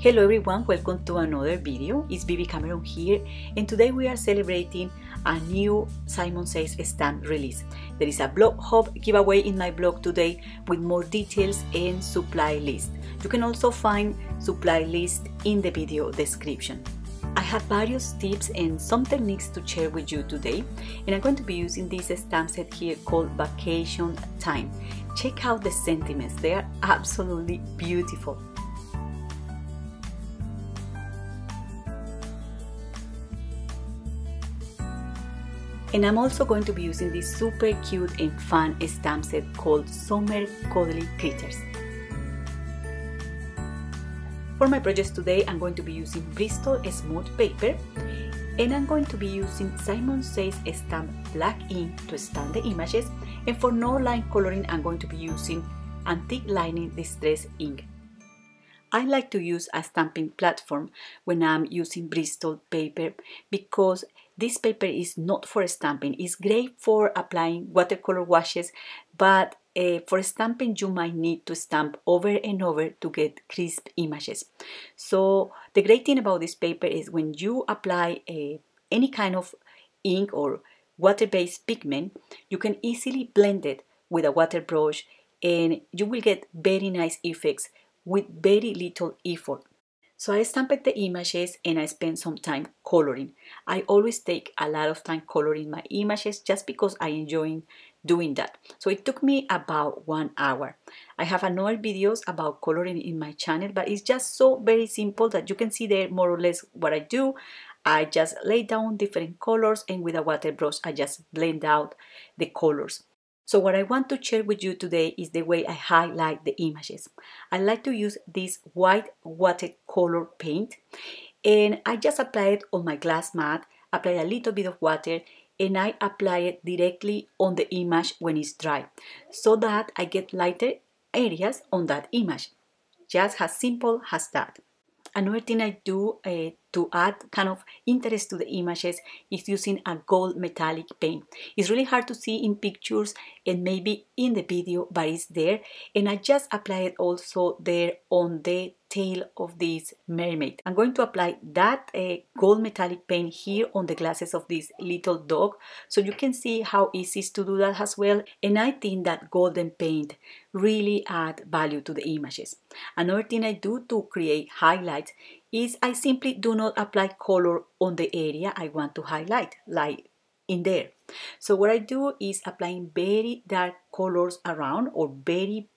Hello everyone, welcome to another video. It's Bibi Cameron here, and today we are celebrating a new Simon Says stamp release. There is a blog hub giveaway in my blog today with more details and supply list. You can also find supply list in the video description. I have various tips and some techniques to share with you today, and I'm going to be using this stamp set here called Vacation Time. Check out the sentiments, they are absolutely beautiful. And I'm also going to be using this super cute and fun stamp set called Summer Cuddly Critters. For my projects today, I'm going to be using Bristol smooth paper, and I'm going to be using Simon Says stamp black ink to stamp the images, and for no line coloring, I'm going to be using antique lining distress ink. I like to use a stamping platform when I'm using Bristol paper because this paper is not for stamping. It's great for applying watercolor washes, but for stamping you might need to stamp over and over to get crisp images. So the great thing about this paper is when you apply any kind of ink or water-based pigment, you can easily blend it with a water brush and you will get very nice effects with very little effort. So I stamped the images and I spent some time coloring. I always take a lot of time coloring my images just because I enjoy doing that. So it took me about 1 hour. I have another videos about coloring in my channel, but it's just so very simple that you can see there more or less what I do. I just lay down different colors and with a water brush I just blend out the colors. So what I want to share with you today is the way I highlight the images. I like to use this white watercolor paint, and I just apply it on my glass mat, apply a little bit of water, and I apply it directly on the image when it's dry, so that I get lighter areas on that image. Just as simple as that. Another thing I do to add kind of interest to the images is using a gold metallic paint. It's really hard to see in pictures and maybe in the video, but it's there. And I just apply it also there on the tail of this mermaid. I'm going to apply that gold metallic paint here on the glasses of this little dog, so you can see how easy it is to do that as well. And I think that golden paint really add value to the images. Another thing I do to create highlights is I simply do not apply color on the area I want to highlight, like in there. So what I do is applying very dark colors around or very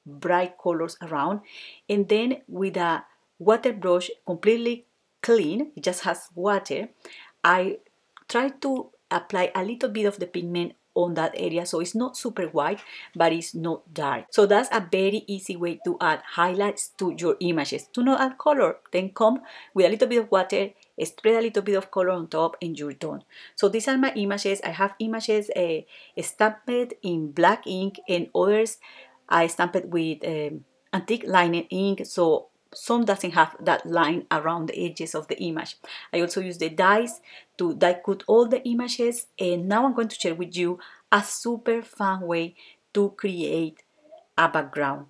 bright colors around, and then with a water brush completely clean, it just has water, I try to apply a little bit of the pigment on that area so it's not super white but it's not dark. So that's a very easy way to add highlights to your images. To not add color, then come with a little bit of water, spread a little bit of color on top, and you're done. So these are my images. I have images stamped in black ink, and others I stamped it with antique lining ink, so some doesn't have that line around the edges of the image. I also use the dies to die cut all the images, and now I'm going to share with you a super fun way to create a background.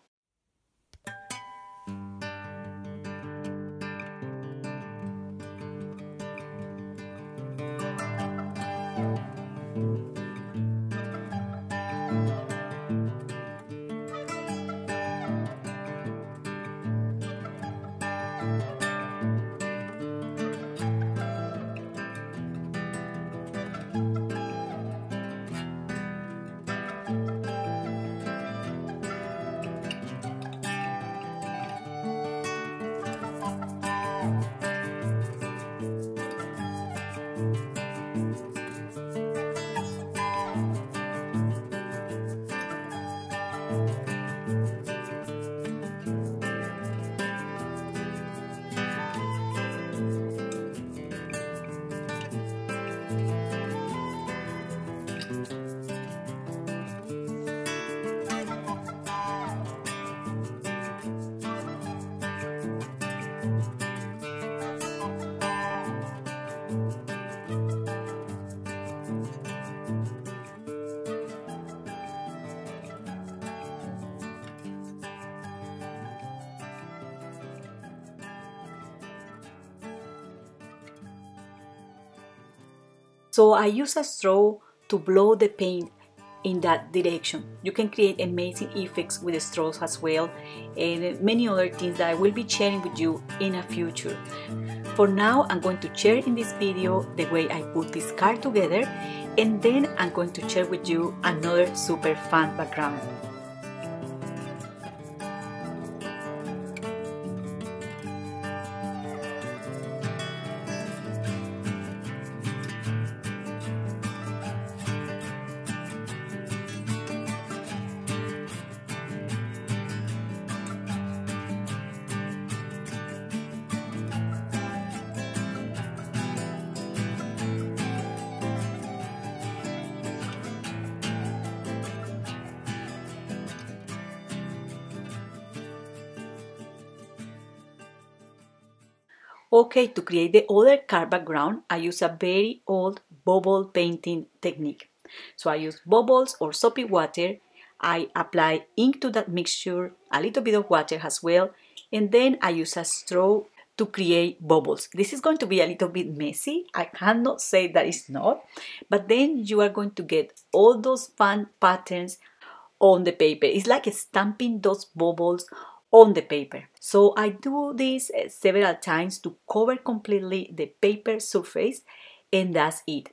So I use a straw to blow the paint in that direction. You can create amazing effects with the straws as well, and many other things that I will be sharing with you in a future. For now, I'm going to share in this video the way I put this card together, and then I'm going to share with you another super fun background. Okay, to create the other card background, I use a very old bubble painting technique. So I use bubbles or soapy water, I apply ink to that mixture, a little bit of water as well, and then I use a straw to create bubbles. This is going to be a little bit messy, I cannot say that it's not, but then you are going to get all those fun patterns on the paper. It's like stamping those bubbles on the paper. So I do this several times to cover completely the paper surface, and that's it.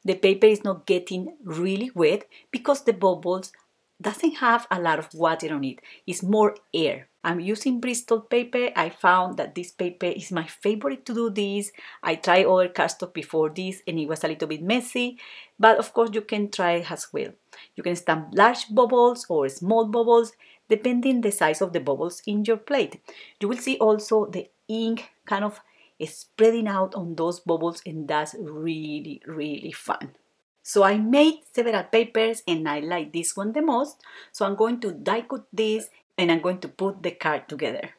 The paper is not getting really wet because the bubbles doesn't have a lot of water on it. It's more air. I'm using Bristol paper. I found that this paper is my favorite to do this. I tried other cardstock before this and it was a little bit messy, but of course you can try it as well. You can stamp large bubbles or small bubbles depending the size of the bubbles in your plate. You will see also the ink kind of spreading out on those bubbles, and that's really fun. So I made several papers and I like this one the most, so I'm going to die cut this and I'm going to put the card together.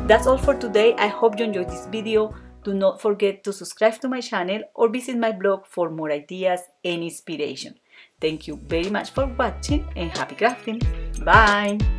That's all for today. I hope you enjoyed this video. Do not forget to subscribe to my channel or visit my blog for more ideas and inspiration. Thank you very much for watching and happy crafting. Bye!